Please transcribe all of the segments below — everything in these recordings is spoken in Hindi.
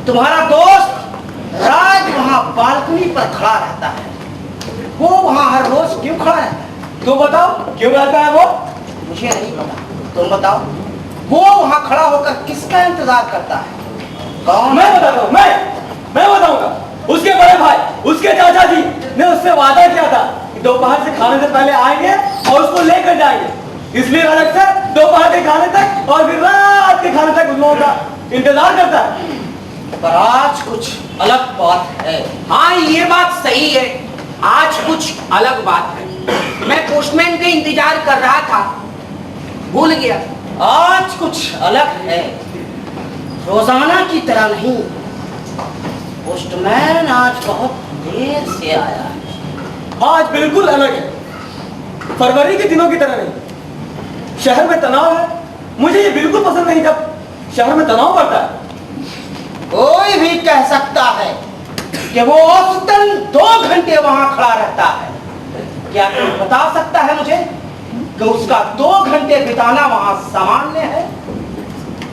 तुम्हारा दोस्त राज वहाँ बालकनी पर खड़ा रहता है, वो वहाँ हर रोज क्यों खड़ा रहता है? तुम बताओ क्यों रहता है वो? मुझे नहीं पता, तुम बताओ। वो वहाँ खड़ा होकर किसका इंतजार करता है? कौन? मैं बताता हूँ, मैं बताऊंगा। उसके बड़े भाई, उसके चाचा जी ने उससे वादा किया था कि दोपहर से खाने से पहले आएंगे और उसको लेकर जाएंगे। इसलिए अलग से दोपहर के खाने तक और फिर रात के खाने तक उन लोगों का इंतजार करता है। पर आज कुछ अलग बात है। हाँ, ये बात सही है, आज कुछ अलग बात है। मैं पोस्टमैन का इंतजार कर रहा था, भूल गया। आज कुछ अलग है, रोजाना की तरह नहीं। पोस्टमैन आज बहुत देर से आया है। आज बिल्कुल अलग है, फरवरी के दिनों की तरह नहीं। शहर में तनाव है, मुझे ये बिल्कुल पसंद नहीं जब शहर में तनाव बढ़ता है। कोई भी कह सकता है कि वो औसतन 2 घंटे वहां खड़ा रहता है। क्या कोई बता सकता है मुझे कि उसका 2 घंटे बिताना वहां सामान्य है?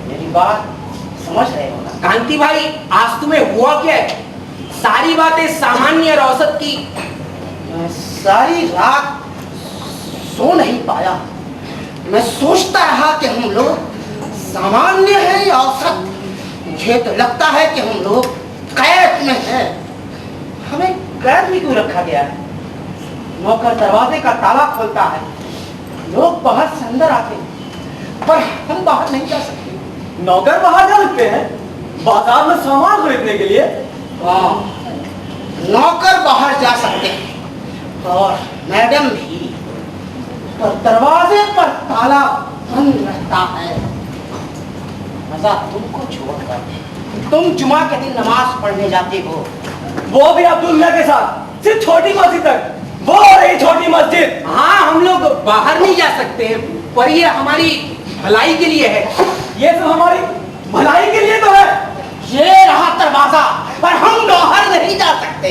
मेरी बात समझ रहे हो ना? कांति भाई, आज तुम्हें हुआ क्या है? सारी बातें सामान्य और औसत की। मैं सारी रात सो नहीं पाया। मैं सोचता रहा कि हम लोग सामान्य हैं या औसत। मुझे तो लगता है कि हम लोग कैद में हैं। हमें कैद में क्यों रखा गया है? नौकर दरवाजे का ताला खोलता है, लोग बाहर से अंदर आते हैं, पर हम बाहर नहीं जा सकते। नौकर बाहर जा सकते हैं बाजार में सामान खरीदने के लिए। हाँ, नौकर बाहर जा सकते हैं और मैडम भी, पर दरवाजे पर ताला बंद रहता है। मजा तुमको छोड़कर। तुम जुमा के दिन नमाज पढ़ने जाते हो, वो भी अब्दुल्ला के साथ, सिर्फ छोटी मस्जिद तक। वो रही छोटी मस्जिद। हाँ, हम लोग बाहर नहीं जा सकते, पर ये हमारी भलाई के लिए है। ये सब हमारी भलाई के लिए तो है। ये रहा दरवाजा, पर हम बाहर नहीं जा सकते।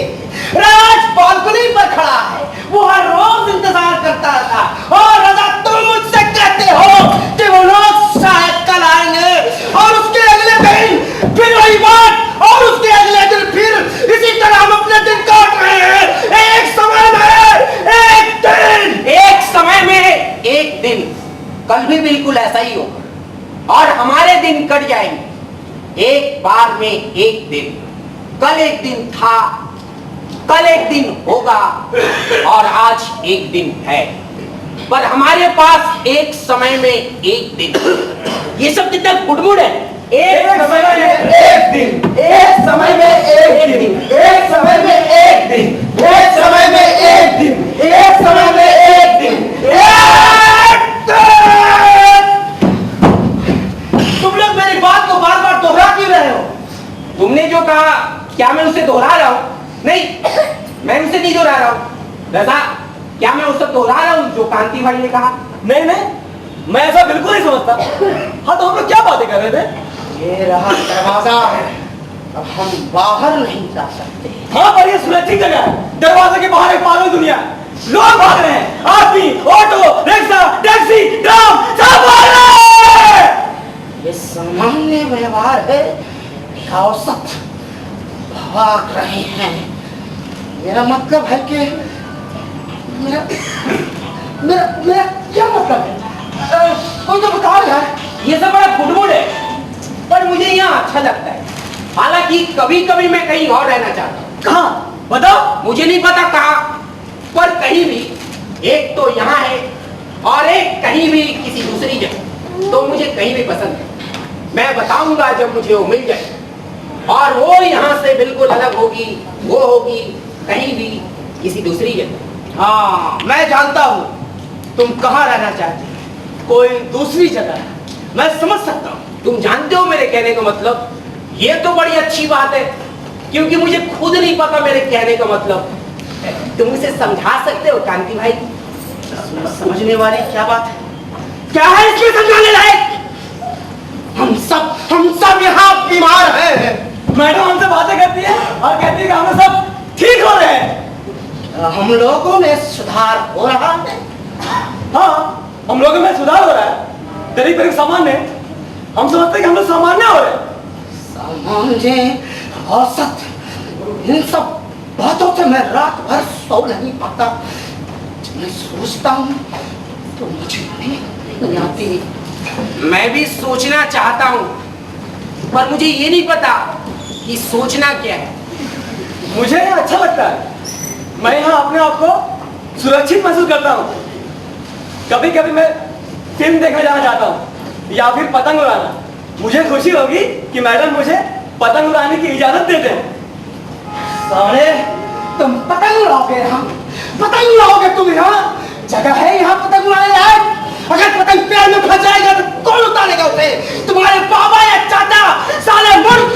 राज बालकनी पर खड़ा है, वो हर रोज इंतजार करता था। और रजा, तुम मुझसे कहते हो कि वो लोग शायद कल आएंगे, और उसके अगले दिन फिर वही बात, और उसके अगले दिन फिर इसी तरह हम अपने दिन काट रहे हैं। एक समय में एक दिन, एक समय में एक दिन, कल भी बिल्कुल ऐसा ही होगा और हमारे दिन कट जाएंगे एक बार में एक दिन। कल एक दिन था, कल एक दिन होगा और आज एक दिन है, पर हमारे पास एक समय में एक दिन। ये सब कितना गुड़गुड़ है। एक समय में एक दिन, एक समय में एक दिन, एक समय में एक दिन, एक समय में एक दिन, एक समय में एक दिन, तुम लोग मेरी बात को बार बार दोहरा क्यों रहे हो? तुमने जो कहा, क्या मैं उसे दोहरा रहा हूँ? नहीं, मैं उसे नहीं दोहरा रहा हूँ। रजा, क्या मैं उसे दोहरा रहा हूँ जो कांति भाई ने कहा? नहीं नहीं, मैं ऐसा बिल्कुल नहीं समझता। हाँ, तो हम लोग क्या बातें कर रहे थे? ये रहा दरवाजा, अब हम बाहर नहीं जा सकते। हाँ, पर ये सुरक्षित जगह है। दरवाजे के बाहर एक पागल दुनिया, लोग भाग रहे हैं, आदमी, ऑटो, रिक्शा, टैक्सी, ट्राम, सब भाग रहे हैं। ये सामान्य व्यवहार है, औसत भाग रहे हैं। मेरा मतलब है कि मेरा मेरा मेरा क्या मतलब है? कोई तो बताओ यार। ये सब बड़ा गुड़गुड़ है, पर मुझे यहाँ अच्छा लगता है। हालांकि कभी कभी मैं कहीं और रहना चाहता हूँ। कहाँ बताओ? मुझे नहीं पता कहाँ, पर कहीं भी। एक तो यहाँ है और एक कहीं भी किसी दूसरी जगह। तो मुझे कहीं भी पसंद है। मैं बताऊंगा जब मुझे वो मिल जाए, और वो यहाँ से बिल्कुल अलग होगी, वो होगी कहीं भी किसी दूसरी जगह। हाँ, मैं जानता हूँ तुम कहाँ रहना चाहते हो, कोई दूसरी जगह। मैं समझ सकता हूँ। तुम जानते हो मेरे कहने का मतलब? ये तो बड़ी अच्छी बात है, क्योंकि मुझे खुद नहीं पता मेरे कहने का मतलब। तुम इसे समझा सकते हो कांति भाई? समझने वाली क्या बात है? क्या है इसमें समझाने लायक? हम सब यहाँ बीमार हैं। मैडम हमसे बातें करती है और कहती है कि हमें सब ठीक हो रहे हैं। हम लोगों में सुधार हो रहा है। हाँ, हम लोगों में सुधार हो रहा है। करीब करीब सामान्य। हम समझते हैं कि हम लोग सामान्य हो रहे हैं। सामान्य औसत, इन सब बातों से मैं रात भर सो नहीं पाता। जब मैं सोचता हूँ तो मुझे नींद नहीं आती। मैं भी सोचना चाहता हूँ, पर मुझे ये नहीं पता कि सोचना क्या है। मुझे अच्छा लगता है, मैं यहाँ अपने आप को सुरक्षित महसूस करता हूँ। कभी कभी मैं फिल्म देखने जाना चाहता हूँ या फिर पतंग उड़ाना। मुझे खुशी होगी कि मैडम मुझे पतंग उड़ाने की इजाजत देते हैं। साले, तुम पतंग उड़ाओगे यहाँ? पतंग उड़ाओगे तुम यहाँ? जगह है यहाँ पतंग उड़ाने लायक? अगर पतंग पैर में फंस जाएगा तो कौन उतारेगा उसे? तुम्हारे बाबा या चाचा? साले मूर्ख!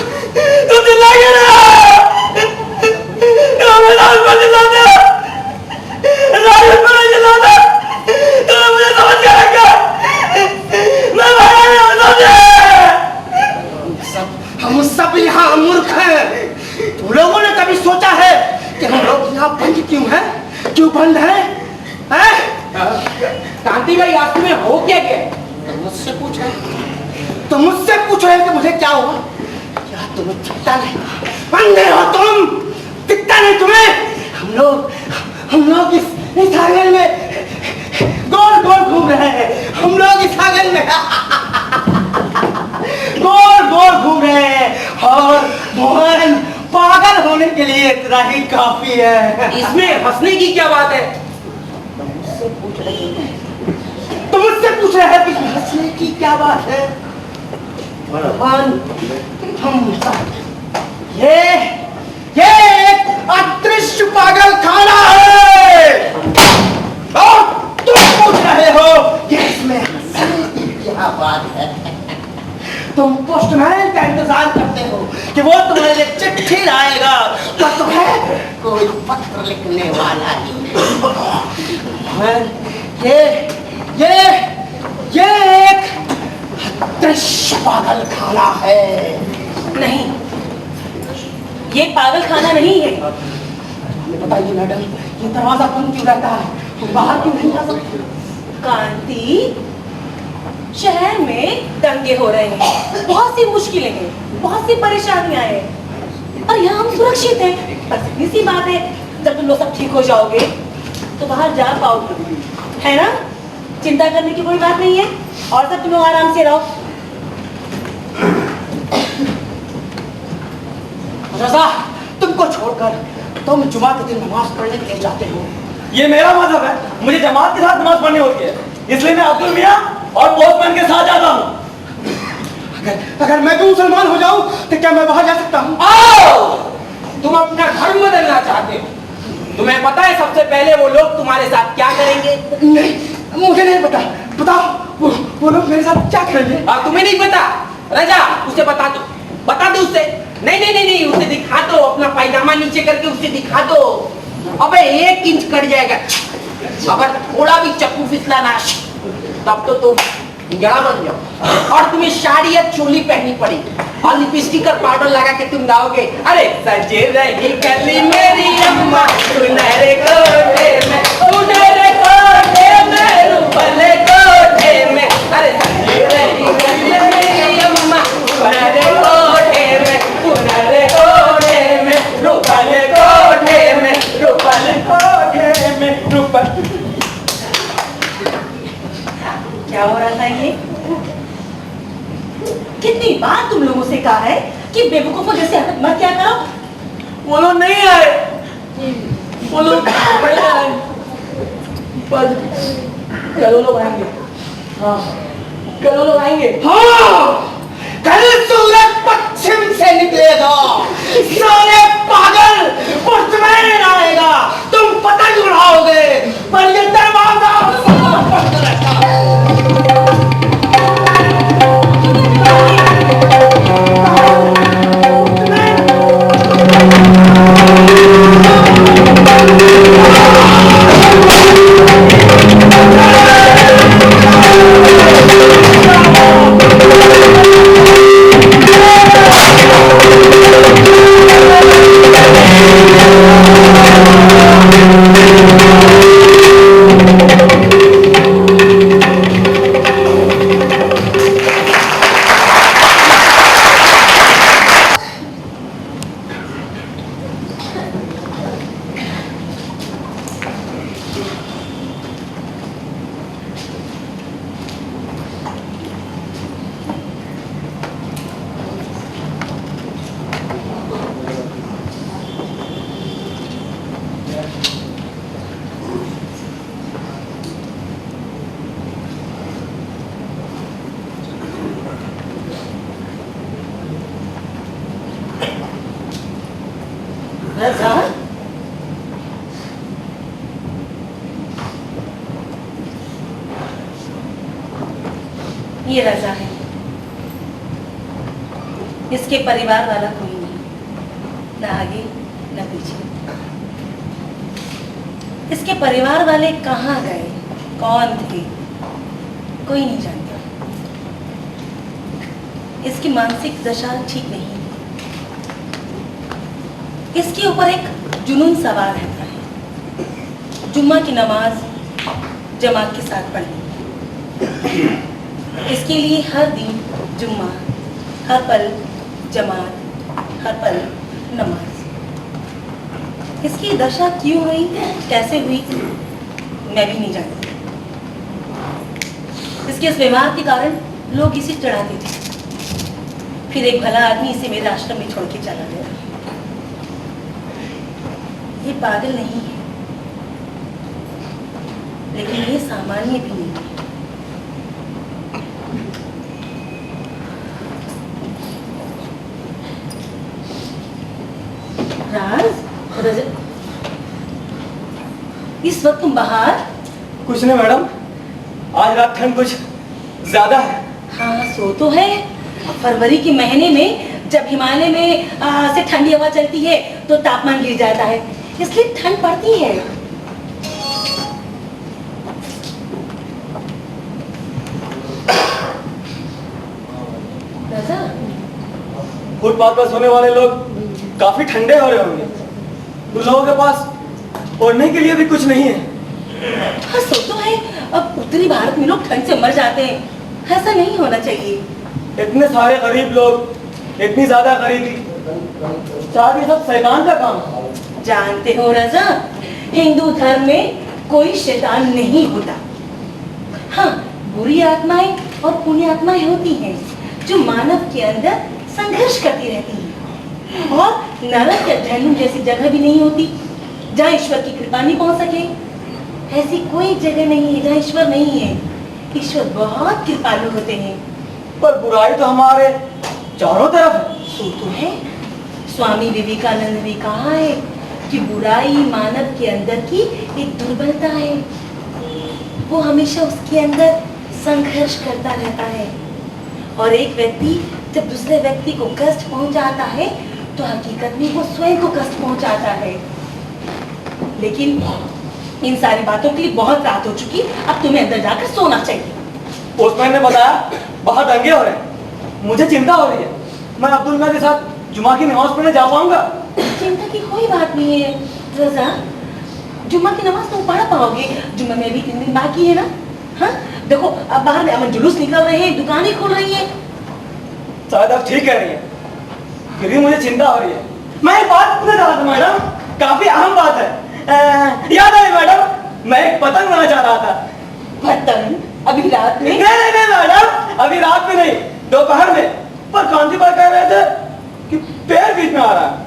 तुम चिल्लाइए ना! राज पर चिल्लाते हो! राज पर चिल्लाते हो! तुम्हें मुझे समझ के रखा! मैं भागा नहीं समझे! हम सब यहाँ मूर्ख हैं। तुम लोगों ने कभी सोचा है कि हम लोग यहाँ बंद क्यों हैं? क्यों बंद हैं? कांति भाई, आज तुम्हें हो क्या क्या? मुझसे पूछो। तो मुझसे पूछो है कि मुझे क्या हुआ? क्या तुम्हें दिखता नहीं? अंधे हो तुम? दिखता नहीं तुम्हें? हम लोग इस आंगन में गोल गोल घूम रहे हैं। हम लोग इस आंगन में गोल गोल घूम रहे हैं और मोहन पागल होने के लिए इतना ही काफी है। इसमें हंसने की क्या बात है? तुम मुझसे पूछ रहे हैं कि हंसने की क्या बात है? मोहन, ये एक अदृश्य पागल खाना है और तुम पूछ रहे हो कि इसमें हंसने की क्या बात है? तुम पोस्टमैन का इंतजार करते हो कि वो तुम्हारे लिए चिट्ठी लाएगा, पर तुम्हें कोई पत्र लिखने वाला ही ये एक अदृश्य पागल खाना है। नहीं, ये पागल खाना नहीं है। हमें बताइए मैडम, ये दरवाजा बंद क्यों रहता है? तुम बाहर क्यों नहीं आ सकते? कांति, शहर में दंगे हो रहे हैं, बहुत सी मुश्किलें हैं, बहुत सी परेशानियां हैं और यहाँ हम सुरक्षित हैं। बस इतनी सी बात है, जब तुम लोग सब ठीक हो जाओगे तो बाहर जा पाओगे, है ना? चिंता करने की कोई बात नहीं है और सब तुम लोग आराम से रहो। रजा, तुमको छोड़कर तुम जुमा के दिन नमाज पढ़ने के लिए जाते हो। ये मेरा मजहब है, मुझे जमात के साथ नमाज पढ़नी होती है, इसलिए मैं अब्दुल मियां और पोस्टमैन के साथ जाता हूँ। अगर मैं भी मुसलमान हो जाऊं तो क्या मैं बाहर जा सकता हूँ? आओ, तुम अपना धर्म बदलना चाहते हो? तुम्हें पता है सबसे पहले वो लोग तुम्हारे साथ क्या करेंगे? नहीं, मुझे नहीं पता। बताओ, वो लोग मेरे साथ क्या करेंगे? तुम्हें नहीं पता? रजा, उसे बता दो उसे। नहीं, उसे दिखा दो, अपना पायजामा नीचे करके उसे दिखा दो। अबे 1 इंच कट जाएगा, अगर थोड़ा भी चक्कू फिसला ना तब तो तुम जड़ा बन जाओ और तुम्हें साड़ी या चोली पहननी पड़ेगी और लिपस्टिक और पाउडर लगा के तुम गाओगे, अरे सजे रही कली मेरी अम्मा सुनहरे कोठे में, सुनहरे कोठे में, रूपले कोठे में, अरे सजे रही कली मेरी अम्मा सुनहरे कोठे में, सुनहरे कोठे में, रूपले कोठे में, रूपले कोठे में, रूपले। क्या हो रहा था ये? कितनी बार तुम लोगों से कहा है कि बेवकूफों जैसे हरकत मत क्या करो? वो लोग नहीं आए, वो लोग नहीं आए, पर कल लोग आएंगे। हाँ, कल लोग आएंगे। हाँ, कल सूरज पश्चिम से निकलेगा। सारे पागल, पोस्टमैन आएगा, तुम पतंग उड़ाओगे, पर ये दरवाजा बंद रहता है। रजा, ये रजा है, इसके परिवार वाला कोई नहीं, ना आगे ना पीछे। इसके परिवार वाले कहाँ गए, कौन थे, कोई नहीं जानता। इसकी मानसिक दशा ठीक नहीं है। इसके ऊपर एक जुनून सवार रहता है, जुम्मा की नमाज जमात के साथ पढ़नी। इसके लिए हर दिन जुम्मा, हर पल जमात, हर पल नमाज। इसकी दशा क्यों हुई, कैसे हुई, मैं भी नहीं जानती। इसके इस व्यवहार के कारण लोग इसे चढ़ाते थे। फिर एक भला आदमी इसे मेरे आश्रम में छोड़ के चला गया। ये पागल नहीं है, लेकिन ये सामान्य भी नहीं है। राज, इस वक्त तुम बाहर? कुछ नहीं मैडम, आज रात ठंड कुछ ज्यादा है। हाँ, सो तो है। फरवरी के महीने में जब हिमालय में से ठंडी हवा चलती है तो तापमान गिर जाता है, इसलिए ठंड पड़ती है। राजा, फुटपाथ पर सोने वाले लोग काफी ठंडे हो रहे होंगे। उन लोगों के पास ओढ़ने के लिए भी कुछ नहीं है। हाँ, सो तो है। अब उत्तरी भारत में लोग ठंड से मर जाते हैं, ऐसा नहीं होना चाहिए। इतने सारे गरीब लोग, इतनी ज्यादा गरीबी, शायद ये सब शैतान का काम है। जानते हो रजा, हिंदू धर्म में कोई शैतान नहीं होता। हाँ, बुरी आत्माएं और पुण्य आत्माएं होती हैं जो मानव के अंदर संघर्ष करती रहती हैं। और नरक या जहन्नुम जैसी जगह भी नहीं होती जहाँ ईश्वर की कृपा नहीं पहुंच सके। ऐसी कोई जगह नहीं है जहाँ ईश्वर नहीं है। ईश्वर बहुत कृपालु होते हैं। पर बुराई तो हमारे चारों तरफ है। सो तो है। स्वामी विवेकानंद ने कहा है कि बुराई मानव के अंदर की एक दुर्बलता है। वो हमेशा उसके अंदर संघर्ष करता रहता है। और एक व्यक्ति जब दूसरे व्यक्ति को कष्ट पहुंचाता है तो हकीकत में वो स्वयं को कष्ट पहुंचाता है। लेकिन इन सारी बातों के लिए बहुत रात हो चुकी, अब तुम्हें अंदर जाकर सोना चाहिए। पोस्टमैन ने बताया बाहर दंगे हो रहे हैं। मुझे चिंता हो रही है, मैं अब्दुल मियां के साथ जुमा की नमाज पढ़ने जा पाऊंगा? चिंता की कोई बात नहीं है रजा। जुम्मा की नमाज तुम पढ़ पाओगे। जुम्मे में भी 3 दिन बाकी है ना। हाँ, देखो अब बाहर में अमन जुलूस निकल रहे हैं, दुकानें खुल रही हैं। शायद आप ठीक कह रही हैं, फिर भी मुझे चिंता हो रही है। मैं एक बात पूछना चाह रहा था मैडम, काफी अहम बात है। याद आई मैडम, मैं एक पतंग बनाना चाह रहा था। पतंग? अभी रात में? नहीं मैडम, अभी रात में नहीं, दोपहर में। पर कांति पर कह रहे थे कि पैर बीच में आ रहा है,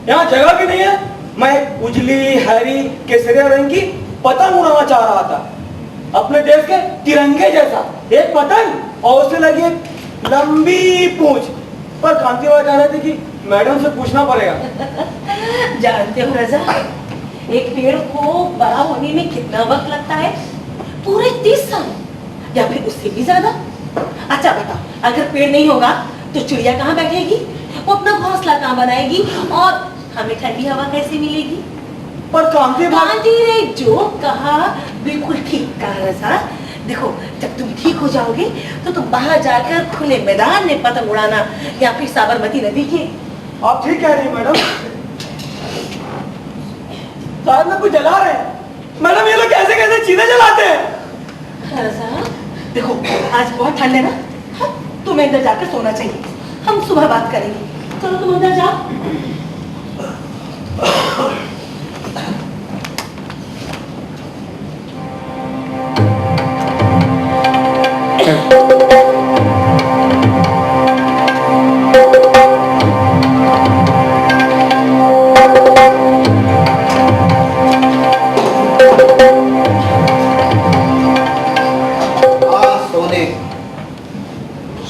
यहाँ जगह भी नहीं है। मैं एक उजली हरी केसरिया रंग की पतंग उड़ाना चाह रहा था, अपने देश के तिरंगे जैसा एक पतंग, और उससे लगी एक लंबी पूंछ। पर कांति भाई कह रहे थे कि मैडम से पूछना पड़ेगा। जानते हो रजा, एक पेड़ को बड़ा होने में कितना वक्त लगता है? पूरे 30 साल या फिर उससे भी ज्यादा। अच्छा बताओ, अगर पेड़ नहीं होगा तो चिड़िया कहाँ बैठेगी? वो अपना घोंसला कहाँ बनाएगी? और हमें ठंडी हवा कैसे मिलेगी? पर कांति ने जो कहा बिल्कुल ठीक कहा रजा। देखो, जब तुम ठीक हो जाओगे तो तुम बाहर जाकर खुले मैदान में पतंग उड़ाना, या फिर साबरमती नदी के। आप ठीक कह रही हैं मैडम। शायद में कुछ जला रहे हैं। मैडम ये लोग कैसे कैसे चीजें जलाते हैं? रजा, देखो आज बहुत ठंड है ना। हाँ, तुम्हें अंदर जाकर सोना चाहिए, हम सुबह बात करेंगे। चलो तुम अंदर जाओ।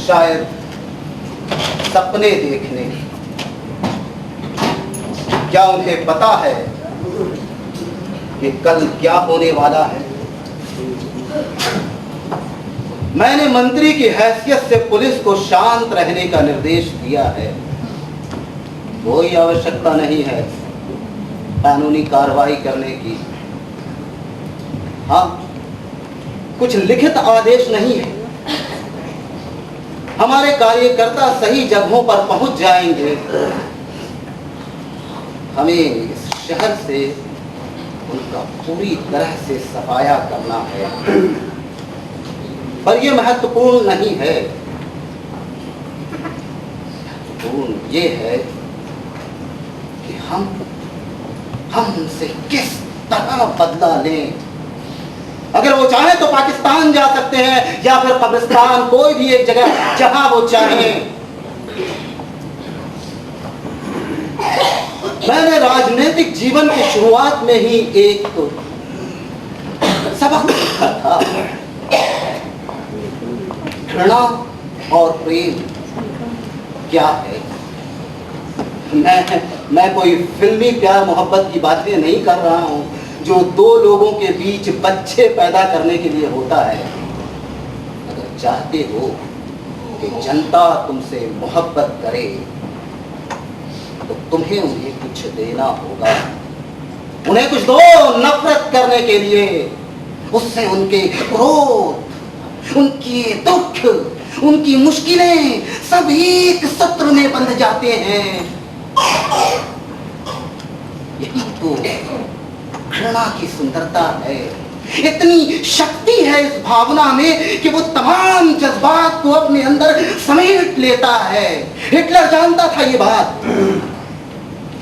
शायद सपने देखने, क्या उन्हें पता है कि कल क्या होने वाला है? मैंने मंत्री की हैसियत से पुलिस को शांत रहने का निर्देश दिया है। कोई आवश्यकता नहीं है कानूनी कार्रवाई करने की। हाँ, कुछ लिखित आदेश नहीं है। हमारे कार्यकर्ता सही जगहों पर पहुंच जाएंगे। हमें इस शहर से उनका पूरी तरह से सफाया करना है, पर यह महत्वपूर्ण नहीं है। महत्वपूर्ण ये है कि हम उनसे किस तरह बदला लें। अगर वो चाहे तो पाकिस्तान जा सकते हैं या फिर कब्रिस्तान, कोई भी एक जगह जहां वो चाहें। मैंने राजनीतिक जीवन की शुरुआत में ही एक सबक सीखा था। घृणा और प्रेम क्या है। मैं कोई फिल्मी प्यार मोहब्बत की बातें नहीं कर रहा हूं जो दो लोगों के बीच बच्चे पैदा करने के लिए होता है। अगर चाहते हो कि जनता तुमसे मोहब्बत करे तो तुम्हें उन्हें कुछ देना होगा। उन्हें कुछ दो नफरत करने के लिए। उससे उनके क्रोध, उनकी दुख, उनकी मुश्किलें सब एक सत्र में बंध जाते हैं। यही तो घृणा की सुंदरता है। इतनी शक्ति है इस भावना में कि वो तमाम जज्बात को अपने अंदर समेट लेता है। हिटलर जानता था ये बात।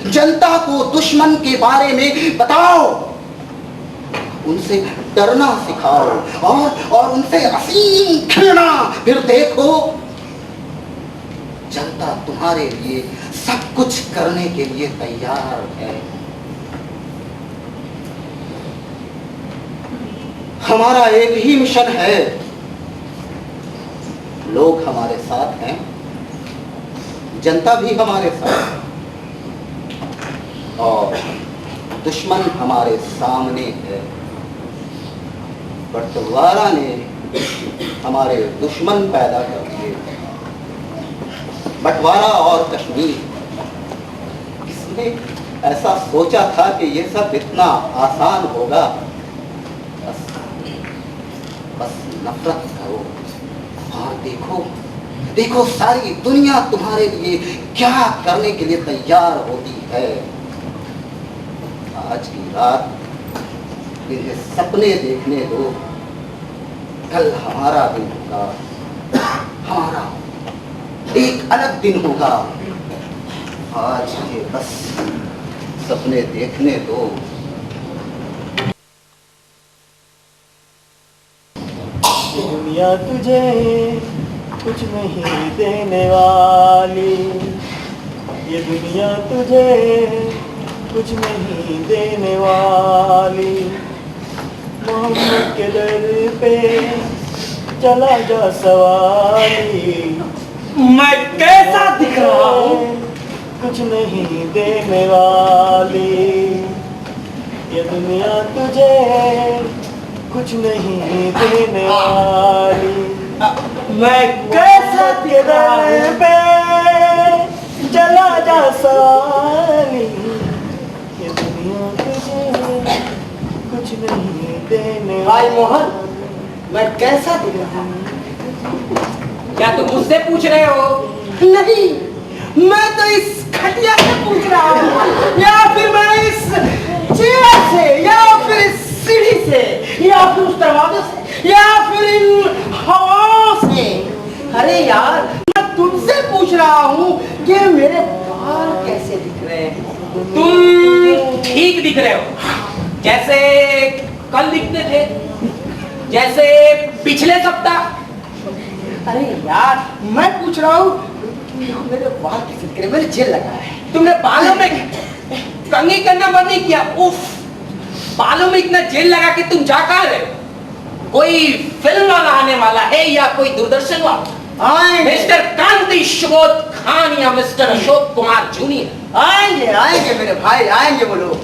जनता को दुश्मन के बारे में बताओ, उनसे डरना सिखाओ और उनसे असीम घृणा। फिर देखो जनता तुम्हारे लिए सब कुछ करने के लिए तैयार है। हमारा एक ही मिशन है। लोग हमारे साथ हैं, जनता भी हमारे साथ है और दुश्मन हमारे सामने है। बंटवारा ने हमारे दुश्मन पैदा कर दिए। बंटवारा और कश्मीर, किसने ऐसा सोचा था कि ये सब इतना आसान होगा। बस नफरत करो और देखो सारी दुनिया तुम्हारे लिए क्या करने के लिए तैयार होती है। आज की रात इन्हें सपने देखने दो। कल हमारा दिन होगा, हमारा एक अलग दिन होगा। आज ये बस सपने देखने दो। दुनिया तुझे कुछ नहीं देने वाली, ये दुनिया तुझे कुछ नहीं देने वाली। मोहम्मद के दर पे चला जा सवारी। मैं कैसा दिख रहा हूँ? कुछ नहीं देने वाली, ये दुनिया तुझे कुछ नहीं देने वाली। मैं कैसा के दर पे चला जा सवारी, ये दुनिया तुझे कुछ नहीं देने भाई मोहन, वाली। मैं कैसा दिख रहा हूं? क्या तुम मुझसे पूछ रहे हो? नहीं, मैं तो इस खटिया से पूछ रहा हूँ, या फिर मैं इस चेयर से, या फिर इस सीढ़ी से, या फिर उस दरवाजे से, या फिर इन हवाओं से। अरे यार, मैं तुमसे पूछ रहा हूँ कि मेरे बाल कैसे दिख रहे हैं। तुम ठीक दिख रहे हो, जैसे कल दिखते थे, जैसे पिछले सप्ताह। अरे यार, मैं पूछ रहा हूँ मेरे बाल कैसे दिख रहे हैं। मैंने जेल लगाया है। तुमने बालों में कंघी करना बंद नहीं किया? उफ, बालों में इतना जेल लगा के तुम जा कहाँ रहे हो? कोई फिल्म वाला आने वाला है या कोई दूरदर्शन वाला? मिस्टर कांति सुबोध कहानियां मिस्टर अशोक कुमार जूनियर। आएंगे आएंगे मेरे भाई, आएंगे वो लोग।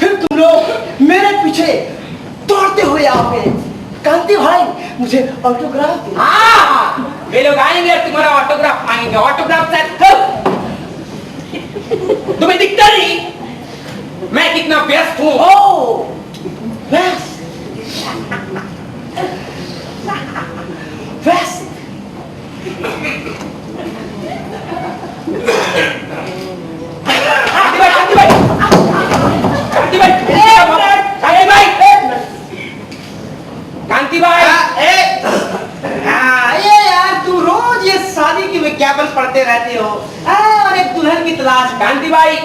फिर तुम लोग मेरे पीछे दौड़ते हुए आओगे, कांति भाई मुझे ऑटोग्राफ दे। हाँ, वे लोग आएंगे और तुम्हारा ऑटोग्राफ मांगेंगे। ऑटोग्राफ सेट कर। तुम्हें दिखता नहीं मैं कितना व्यस्त हूँ? ओ व्यस्त व्यस्त। कांति भाई, कांति भाई, कांति भाई, कांति भाई, कांति भाई। ये यार तू रोज ये शादी की विज्ञापन पढ़ते रहते हो और एक दुल्हन की तलाश। कांति भाई,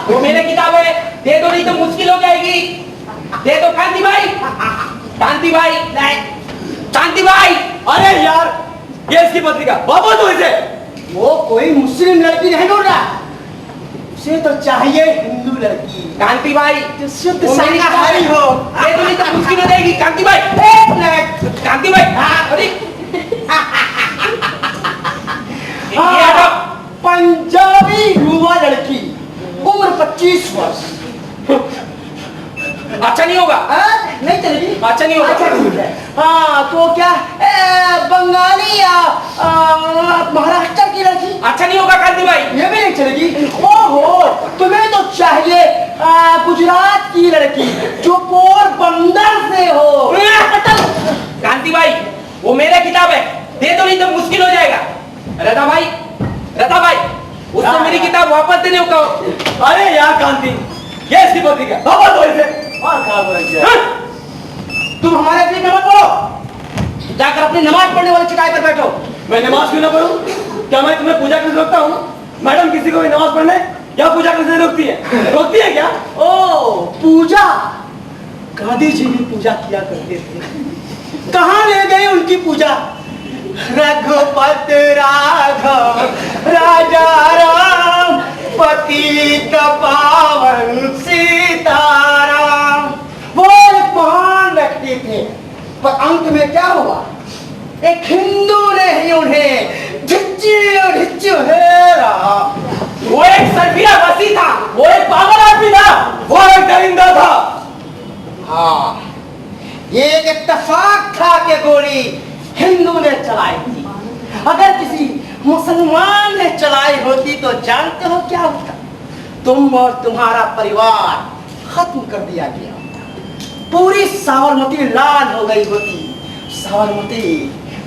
वो मेरे किताब है, दे दो नहीं तो मुश्किल हो जाएगी। दे दो कांति भाई, कांति भाई, कांति भाई। अरे यार, ये इसकी पत्रिका वापस दो इसे। वो कोई मुस्लिम लड़की नहीं ढूंढ रहा, उसे तो चाहिए हिंदू लड़की। कांति भाई, जो शुद्ध वो मेरी शाकाहारी किताब हो। है, दे दो नहीं तो मुश्किल हो जाएगी। कांति भाई, एक मिनट। कांति भाई, अरे ये हटो। पंजाबी युवा लड़की, उम्र 25 वर्ष। अच्छा नहीं होगा? नहीं चलेगी? अच्छा नहीं होगा? अच्छा ठीक है। हाँ तो क्या बंगाली या महाराष्ट्र की लड़की? अच्छा नहीं होगा कांति भाई? ये भी नहीं चलेगी। ओहो, तुम्हें तो चाहिए गुजरात की लड़की जो पोरबंदर से हो। कांति भाई, वो मेरा किताब है, दे दो नहीं तो मुश्किल हो जाएगा। रता भाई, रता भाई, उससे मेरी किताब वापस देने को कहो। अरे यार कांति, ये इसकी पत्रिका वापस दो इसे। तुम हमारे बीच में मत पढ़ो, जाकर अपनी नमाज पढ़ने वाली चटाई पर बैठो। मैं नमाज क्यों ना पढ़ूं? क्या मैं तुम्हें पूजा करने रोकता हूँ? मैडम किसी को भी नमाज पढ़ने या पूजा करने से रोकती है? रोकती है क्या? ओ पूजा, गांधी जी भी पूजा किया करते थे। कहाँ ले गए उनकी पूजा? रघुपत राघव राजा राम पतित पावन सीताराम। वो एक महान व्यक्ति थे, पर अंत में क्या हुआ? एक हिंदू ने ही उन्हें ढिच्चू हेरा। वो एक सरफिया वसी था, वो एक पागल आदमी था, वो एक दरिंदा था। हाँ, ये एक इत्तेफाक था कि गोली हिंदू ने चलाई थी। अगर किसी मुसलमान ने चलाई होती तो जानते हो क्या होता? तुम और तुम्हारा परिवार खत्म कर दिया गया होता। पूरी साबरमती लाल हो गई होती। साबरमती,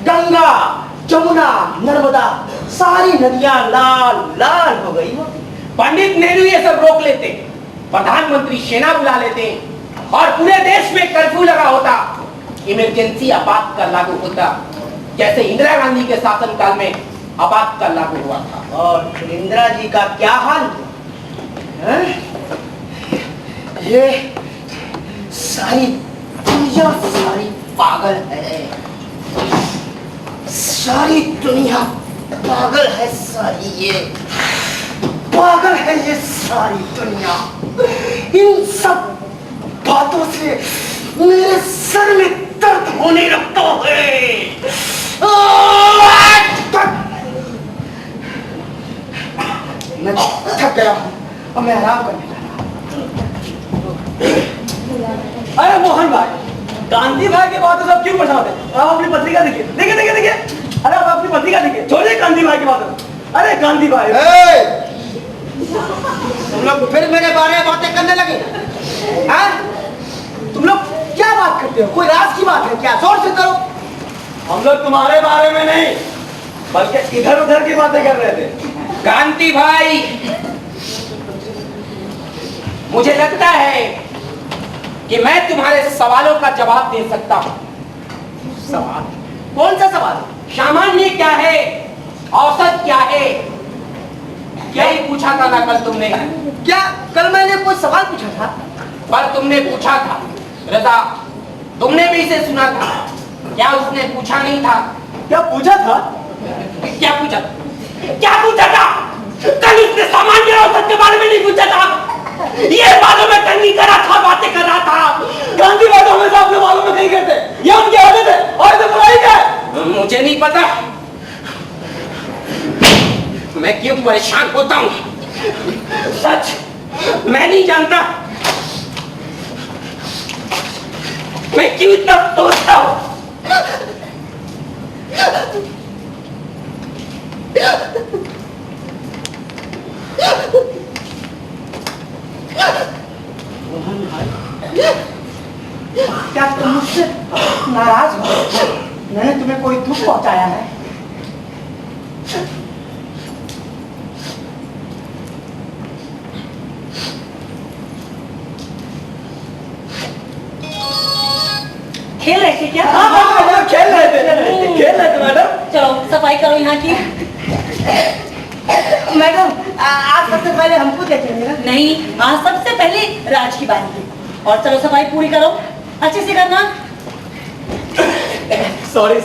गंगा, जमुना, नर्मदा, सारी नदियां लाल लाल हो गई होती। पंडित नेहरू ये सब रोक लेते, प्रधानमंत्री सेना बुला लेते और पूरे देश में कर्फ्यू लगा होता। इमरजेंसी आपातकाल लागू होता, जैसे इंदिरा गांधी के शासनकाल में आपातकाल लागू हुआ था। और फिर इंदिरा जी का क्या हाल? ये सारी दुनिया सारी पागल है, सारी दुनिया पागल है। सारी ये पागल है, ये सारी दुनिया। इन सब बातों से मेरे सर में दर्द होने लगता है। मैं थक गया हूँ और मैं आराम करने लगा। अरे मोहन भाई, गांधी भाई की बातों सब क्यों पछाते? आप अपनी पत्रिका देखिए, देखिए देखिए देखिए। अरे आप अपनी पत्रिका देखिए, छोड़िए गांधी भाई की बातों। अरे गांधी भाई, तुम लोग फिर मेरे बारे में बातें करने लगे? हाँ? तुम लोग क्या बात करते हो? कोई राज की बात है क्या? जोर से करो। हम लोग तुम्हारे बारे में नहीं बल्कि इधर उधर की बातें कर रहे थे। कांति भाई, मुझे लगता है कि मैं तुम्हारे सवालों का जवाब दे सकता हूं। सवाल? कौन सा सवाल? सामान्य क्या है, औसत क्या है, यही पूछा था ना कल तुमने? क्या कल मैंने कोई सवाल पूछा था? पर तुमने पूछा था रजा, तुमने भी इसे सुना था। क्या उसने पूछा नहीं था? क्या पूछा था? क्या पूछा? क्या पूछा था? कल उसने सामान्य औसत के बारे में नहीं पूछा था? ये बालों में कंघी कर रहा था, बातें कर रहा था। गांधी भाई तो हमेशा अपने बालों में कहीं करते, ये उनकी आदत है। और तो बुराई क्या है? मुझे नहीं पता। मैं क्यों परेशान होता हूँ? सच मैं नहीं जानता मैं क्यों इतना सोचता हूँ। मोहन भाई, क्या तुम मुझसे नाराज हो? मैंने तुम्हें कोई दुख पहुंचाया है? खेल रहे थे क्या? हाँ, खेल रहे थे मैडम। चलो सफाई करो यहाँ की। मैडम, आज सबसे पहले हमको देखेंगे ना? नहीं, आज सबसे पहले राज की बारी है। और चलो सफाई पूरी करो, अच्छे से करना। सॉरी।